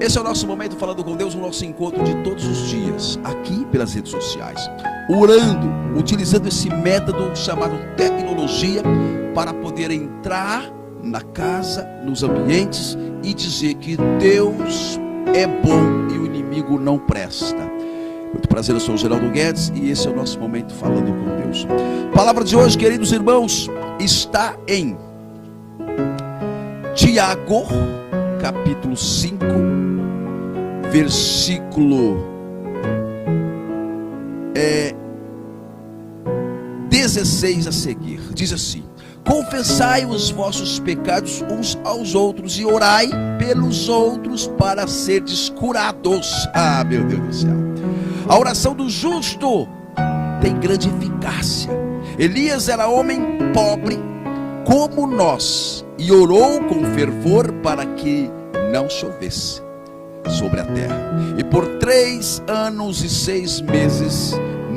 Esse é o nosso momento falando com Deus, o nosso encontro de todos os dias, aqui pelas redes sociais, orando, utilizando esse método chamado tecnologia, para poder entrar na casa, nos ambientes e dizer que Deus é bom e o inimigo não presta. Muito prazer, eu sou o Geraldo Guedes e esse é o nosso momento falando com Deus. A palavra de hoje, queridos irmãos, está em Tiago, capítulo 5, versículo 16 a seguir. Diz assim: confessai os vossos pecados uns aos outros e orai pelos outros para serdes curados. Ah, meu Deus do céu. A oração do justo tem grande eficácia. Elias era homem pobre como nós e orou com fervor para que não chovesse sobre a terra. E por 3 anos e 6 meses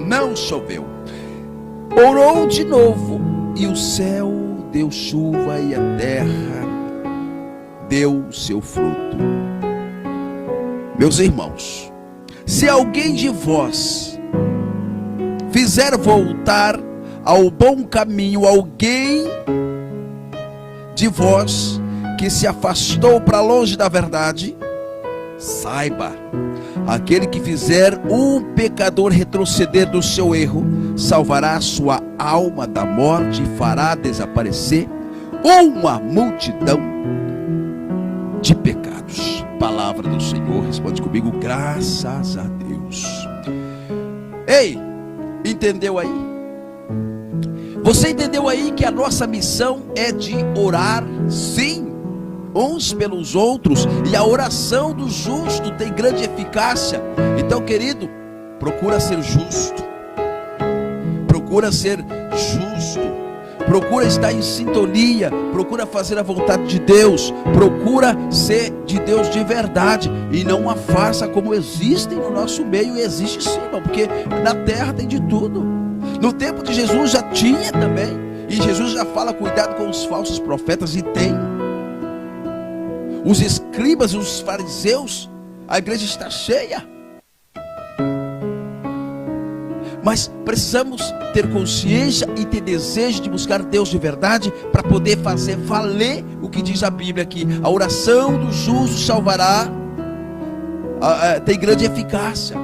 não choveu. Orou de novo e o céu deu chuva e a terra deu seu fruto. Meus irmãos, se alguém de vós fizer voltar ao bom caminho alguém de vós que se afastou para longe da verdade, saiba, aquele que fizer um pecador retroceder do seu erro, salvará a sua alma da morte e fará desaparecer uma multidão de pecados. Palavra do Senhor, responde comigo, graças a Deus. Ei, entendeu aí? Você entendeu aí que a nossa missão é de orar, sim, uns pelos outros, e a oração do justo tem grande eficácia. Então, querido, procura ser justo, procura ser justo, procura estar em sintonia, procura fazer a vontade de Deus, procura ser de Deus de verdade, e não a farsa como existem no nosso meio. E existe sim, irmão, porque na terra tem de tudo. No tempo de Jesus já tinha também, e Jesus já fala, cuidado com os falsos profetas, e tem. Os escribas, os fariseus, a igreja está cheia. Mas precisamos ter consciência e ter desejo de buscar Deus de verdade, para poder fazer valer o que diz a Bíblia aqui. A oração do justo salvará, tem grande eficácia.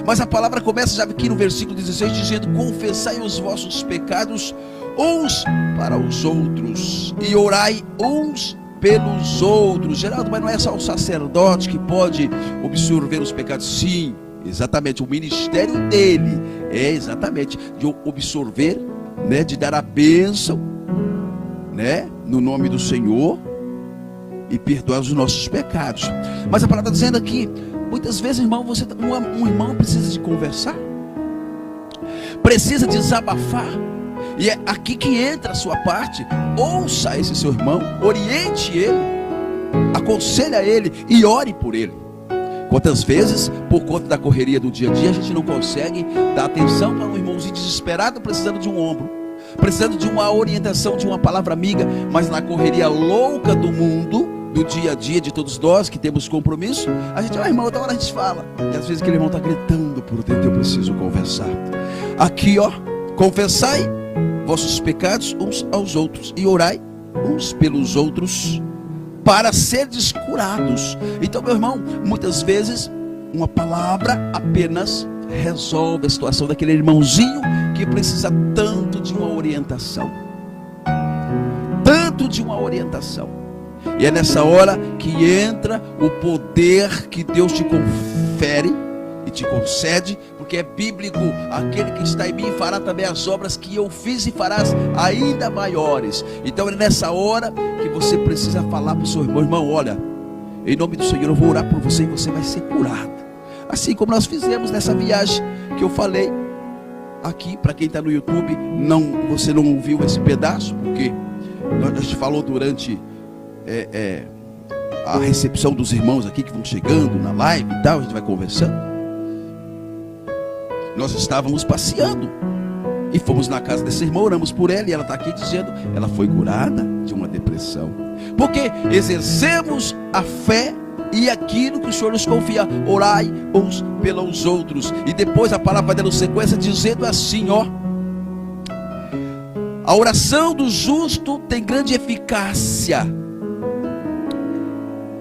Mas a palavra começa já aqui no versículo 16 dizendo: confessai os vossos pecados uns para os outros e orai uns pelos outros. Geraldo, mas não é só o sacerdote que pode absorver os pecados? Sim, exatamente, o ministério dele é exatamente de absorver, né, de dar a bênção, né, no nome do Senhor, e perdoar os nossos pecados. Mas a palavra está dizendo aqui, muitas vezes, irmão, um irmão precisa de conversar, precisa desabafar, e é aqui que entra a sua parte. Ouça esse seu irmão, oriente ele, aconselhe ele e ore por ele. Quantas vezes, por conta da correria do dia a dia, a gente não consegue dar atenção para um irmãozinho desesperado, precisando de um ombro, precisando de uma orientação, de uma palavra amiga, mas na correria louca do mundo, do dia a dia de todos nós que temos compromisso, a gente, irmão, outra hora a gente fala, e às vezes aquele irmão está gritando por dentro: eu preciso conversar. Aqui, ó, confessai vossos pecados uns aos outros e orai uns pelos outros para serdes curados. Então, meu irmão, muitas vezes uma palavra apenas resolve a situação daquele irmãozinho que precisa tanto de uma orientação, tanto de uma orientação. E é nessa hora que entra o poder que Deus te confere e te concede, porque é bíblico: aquele que está em mim fará também as obras que eu fiz e farás ainda maiores. Então é nessa hora que você precisa falar para o seu irmão: irmão, olha, em nome do Senhor eu vou orar por você e você vai ser curado. Assim como nós fizemos nessa viagem que eu falei aqui, para quem está no YouTube, você não ouviu esse pedaço, porque a gente falou durante a recepção dos irmãos aqui que vão chegando na live e tal, a gente vai conversando. Nós estávamos passeando e fomos na casa dessa irmã, oramos por ela, e ela está aqui dizendo, ela foi curada de uma depressão, porque exercemos a fé e aquilo que o Senhor nos confia. Orai uns pelos outros. E depois a palavra vai dando sequência dizendo assim, ó: a oração do justo tem grande eficácia.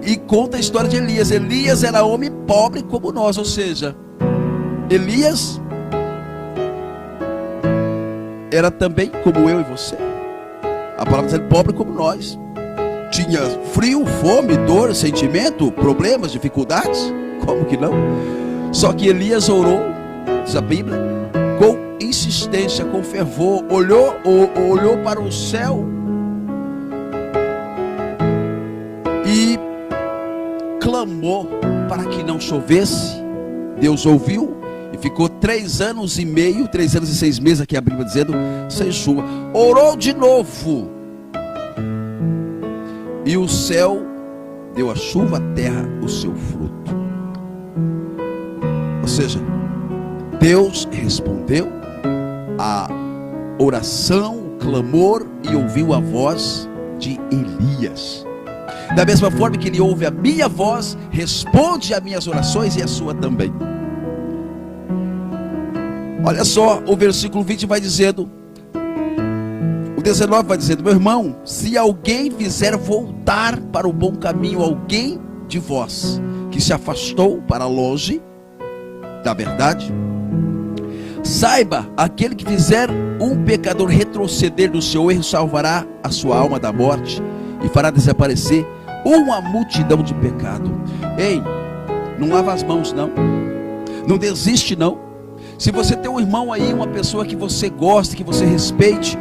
E conta a história de Elias. Elias era homem pobre como nós, ou seja, Elias era também como eu e você. A palavra diz pobre como nós. Tinha frio, fome, dor, sentimento, problemas, dificuldades. Como que não? Só que Elias orou, diz a Bíblia, com insistência, com fervor. Olhou para o céu e clamou para que não chovesse. Deus ouviu e ficou 3 anos e meio, 3 anos e 6 meses, aqui a Bíblia dizendo, sem chuva. Orou de novo e o céu deu a chuva, a terra o seu fruto. Ou seja, Deus respondeu a oração, o clamor, e ouviu a voz de Elias. Da mesma forma que Ele ouve a minha voz, responde às minhas orações e a sua também. Olha só, o versículo 20 vai dizendo, o 19 vai dizendo: meu irmão, se alguém fizer voltar para o bom caminho alguém de vós que se afastou para longe da verdade, saiba, aquele que fizer um pecador retroceder do seu erro salvará a sua alma da morte e fará desaparecer uma multidão de pecado. Ei, não lava as mãos não, não desiste não. Se você tem um irmão aí, uma pessoa que você gosta, que você respeite,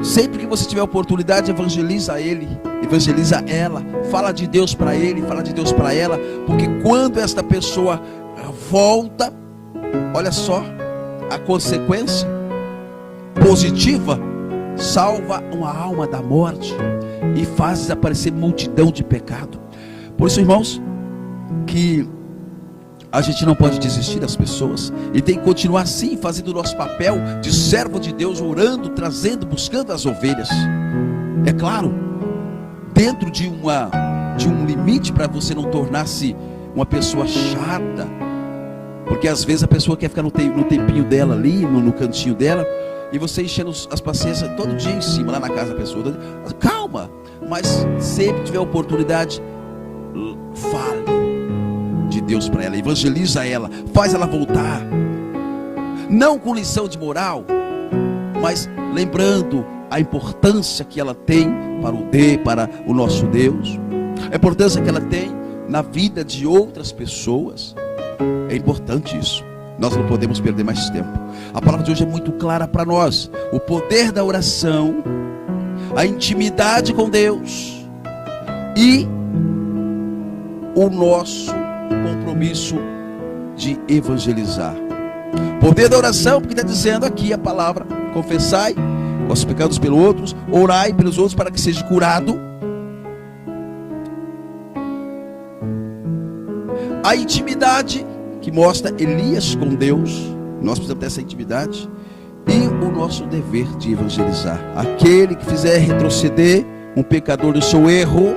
sempre que você tiver oportunidade, evangeliza ele, evangeliza ela, fala de Deus para ele, fala de Deus para ela, porque quando esta pessoa volta, olha só, a consequência positiva, salva uma alma da morte e faz desaparecer multidão de pecado. Por isso, irmãos, que a gente não pode desistir das pessoas e tem que continuar assim, fazendo o nosso papel de servo de Deus, orando, trazendo, buscando as ovelhas. É claro, dentro de um limite, para você não tornar-se uma pessoa chata, porque às vezes a pessoa quer ficar no tempinho dela ali, no cantinho dela, e você enchendo as paciências todo dia em cima, lá na casa da pessoa. Calma, mas sempre que tiver oportunidade, fale de Deus para ela, evangeliza ela, faz ela voltar, não com lição de moral, mas lembrando a importância que ela tem para o nosso Deus, a importância que ela tem na vida de outras pessoas. É importante isso, nós não podemos perder mais tempo. A palavra de hoje é muito clara para nós: o poder da oração, a intimidade com Deus e o nosso compromisso de evangelizar. Poder da oração, porque está dizendo aqui a palavra: confessai vossos pecados pelos outros, orai pelos outros para que seja curado. A intimidade, que mostra Elias com Deus, nós precisamos ter essa intimidade. E o nosso dever de evangelizar. Aquele que fizer retroceder um pecador do seu erro,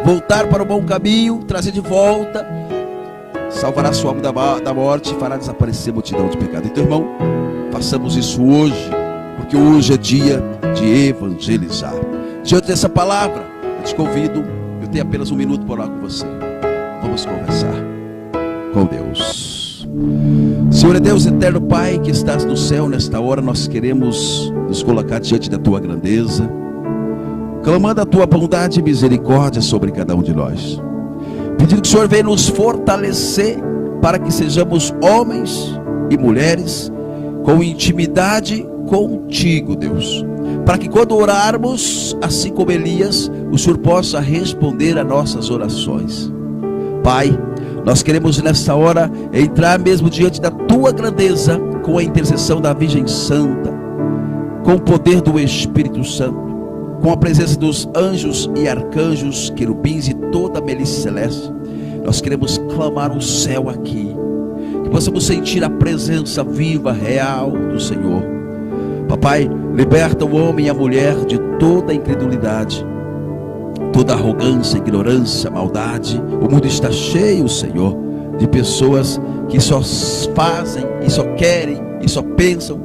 voltar para o bom caminho, trazer de volta, salvará sua alma da morte e fará desaparecer a multidão de pecado. Então, irmão, façamos isso hoje, porque hoje é dia de evangelizar. Diante dessa palavra, eu te convido, eu tenho apenas 1 minuto para orar com você. Vamos conversar com Deus. Senhor, é Deus eterno, Pai que estás no céu, nesta hora nós queremos nos colocar diante da tua grandeza, clamando a tua bondade e misericórdia sobre cada um de nós, pedindo que o Senhor venha nos fortalecer para que sejamos homens e mulheres com intimidade contigo, Deus, para que quando orarmos, assim como Elias, o Senhor possa responder a nossas orações. Pai, nós queremos nesta hora entrar mesmo diante da tua grandeza, com a intercessão da Virgem Santa, com o poder do Espírito Santo, com a presença dos anjos e arcanjos, querubins e toda a milícia celeste. Nós queremos clamar o céu aqui, que possamos sentir a presença viva, real do Senhor. Papai, liberta o homem e a mulher de toda a incredulidade, toda arrogância, ignorância, maldade. O mundo está cheio, Senhor, de pessoas que só fazem e só querem e só pensam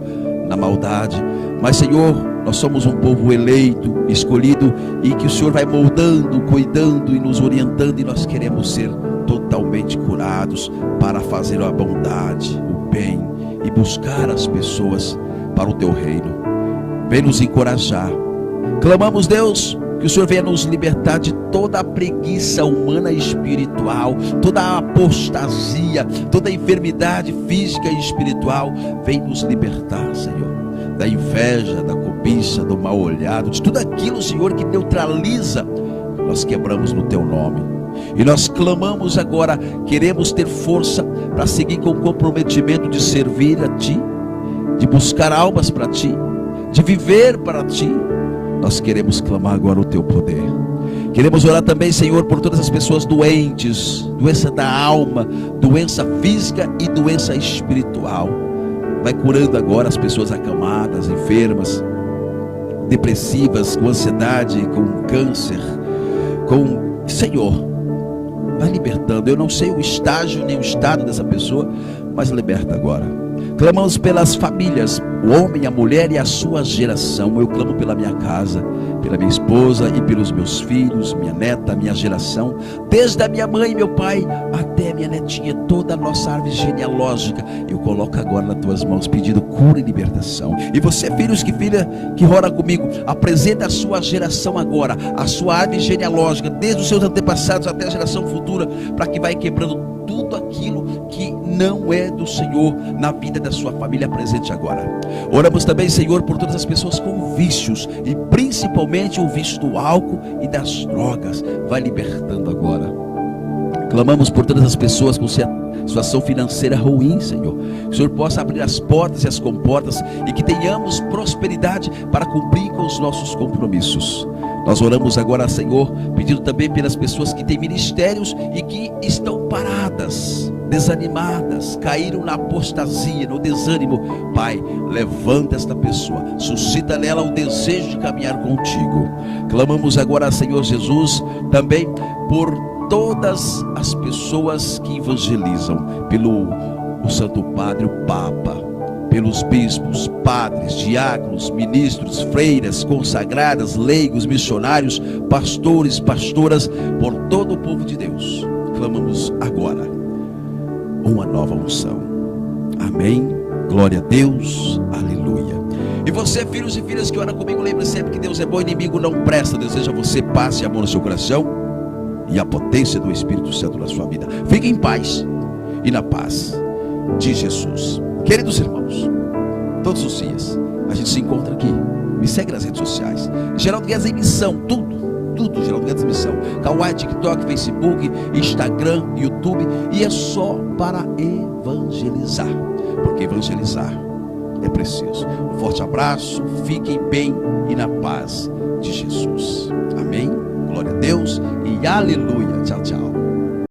na maldade. Mas, Senhor, nós somos um povo eleito, escolhido, e que o Senhor vai moldando, cuidando e nos orientando, e nós queremos ser totalmente curados para fazer a bondade, o bem e buscar as pessoas para o teu reino. Vem nos encorajar. Clamamos, Deus, que o Senhor venha nos libertar de toda a preguiça humana e espiritual, toda a apostasia, toda a enfermidade física e espiritual. Vem nos libertar, Senhor, da inveja, da cobiça, do mal olhado, de tudo aquilo, Senhor, que neutraliza. Nós quebramos no teu nome. E nós clamamos agora, queremos ter força para seguir com o comprometimento de servir a Ti, de buscar almas para Ti, de viver para Ti. Nós queremos clamar agora o Teu poder. Queremos orar também, Senhor, por todas as pessoas doentes, doença da alma, doença física e doença espiritual. Vai curando agora as pessoas acamadas, enfermas, depressivas, com ansiedade, com câncer, com... Senhor, vai libertando. Eu não sei o estágio nem o estado dessa pessoa, mas liberta agora. Clamamos pelas famílias, o homem, a mulher e a sua geração. Eu clamo pela minha casa, pela minha esposa e pelos meus filhos, minha neta, minha geração, desde a minha mãe e meu pai até a minha netinha, toda a nossa árvore genealógica. Eu coloco agora nas tuas mãos, pedindo cura e libertação. E você, filhos que filha que ora comigo, apresenta a sua geração agora, a sua árvore genealógica, desde os seus antepassados até a geração futura, para que vai quebrando tudo aquilo que não é do Senhor na vida da sua família presente agora. Oramos também, Senhor, por todas as pessoas com vícios, e principalmente o vício do álcool e das drogas. Vai libertando agora. Clamamos por todas as pessoas com situação financeira ruim, Senhor. Que o Senhor possa abrir as portas e as comportas, e que tenhamos prosperidade para cumprir com os nossos compromissos. Nós oramos agora, Senhor, pedindo também pelas pessoas que têm ministérios e que estão paradas, desanimadas, caíram na apostasia, no desânimo. Pai, levanta esta pessoa, suscita nela o desejo de caminhar contigo. Clamamos agora, Senhor Jesus, também por todas as pessoas que evangelizam, pelo o Santo Padre, o Papa, pelos bispos, padres, diáconos, ministros, freiras, consagradas, leigos, missionários, pastores, pastoras, por todo o povo de Deus. Clamamos agora uma nova unção. Amém. Glória a Deus. Aleluia. E você, filhos e filhas que ora comigo, lembre sempre que Deus é bom, inimigo não presta. Deseja você paz e amor no seu coração e a potência do Espírito Santo na sua vida. Fique em paz e na paz de Jesus. Queridos irmãos, todos os dias a gente se encontra aqui. Me segue nas redes sociais. Geraldo Guedes em missão, tudo Geraldo Guedes em missão. Kawaii, TikTok, Facebook, Instagram, YouTube. E é só para evangelizar, porque evangelizar é preciso. Um forte abraço, fiquem bem e na paz de Jesus. Amém. Glória a Deus e aleluia. Tchau, tchau.